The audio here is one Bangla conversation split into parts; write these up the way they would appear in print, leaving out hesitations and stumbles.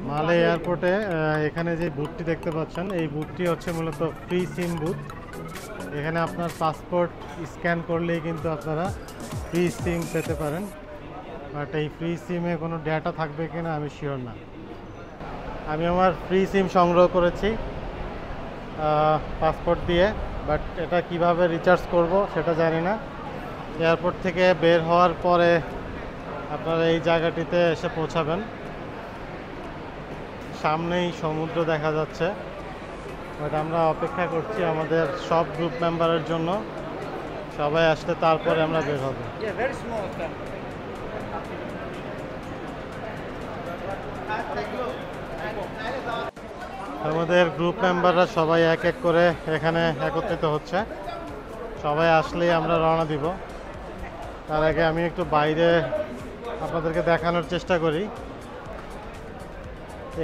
মালে এয়ারপোর্টে এখানে যে বুথটি দেখতে পাচ্ছেন, এই বুথটি হচ্ছে মূলত ফ্রি সিম বুথ। এখানে আপনার পাসপোর্ট স্ক্যান করলেই কিন্তু আপনারা ফ্রি সিম পেতে পারেন, বাট এই ফ্রি সিমে কোনো ডেটা থাকবে কিনা আমি শিওর না। আমি আমার ফ্রি সিম সংগ্রহ করেছি পাসপোর্ট দিয়ে, বাট এটা কিভাবে রিচার্জ করব সেটা জানি না। এয়ারপোর্ট থেকে বের হওয়ার পরে আপনারা এই জায়গাটিতে এসে পৌঁছাবেন। সামনেই সমুদ্র দেখা যাচ্ছে, বাট আমরা অপেক্ষা করছি আমাদের সব গ্রুপ মেম্বারের জন্য। সবাই আসলে তারপরে আমরা বের হব। আমাদের গ্রুপ মেম্বাররা সবাই এক এক করে এখানে একত্রিত হচ্ছে। সবাই আসলেই আমরা রওনা দিব। তার আগে আমি একটু বাইরে আপনাদেরকে দেখানোর চেষ্টা করি।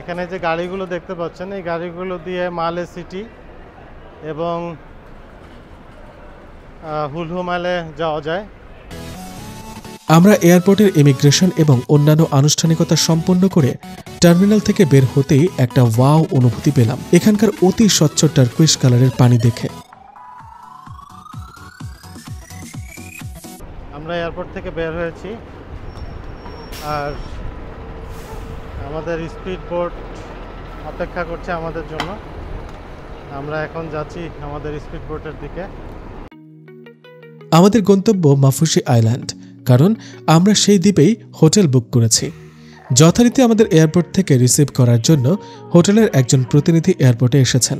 এখানে যে গাড়িগুলো দেখতে পাচ্ছেন, এই গাড়িগুলো দিয়ে মালে সিটি এবং হুলহু মালে যাওয়া যায়। আমরা এয়ারপোর্টের ইমিগ্রেশন এবং অন্যান্য আনুষ্ঠানিকতা সম্পন্ন করে টার্মিনাল থেকে বের হতেই একটা ওয়াও অনুভূতি পেলাম এখানকার অতি স্বচ্ছ টার্কুইশ কালারের পানি দেখে। আমরা এয়ারপোর্ট থেকে বের হয়েছি, আর আমাদের স্পিড বোট অপেক্ষা করছে আমাদের জন্য। আমরা এখন যাচ্ছি আমাদের স্পিড বোটের দিকে। আমাদের গন্তব্য মাফুসি আইল্যান্ড, কারণ আমরা সেই দ্বীপেই হোটেল বুক করেছি। যথারীতি আমাদের এয়ারপোর্ট থেকে রিসিভ করার জন্য হোটেলের একজন প্রতিনিধি এয়ারপোর্টে এসেছেন।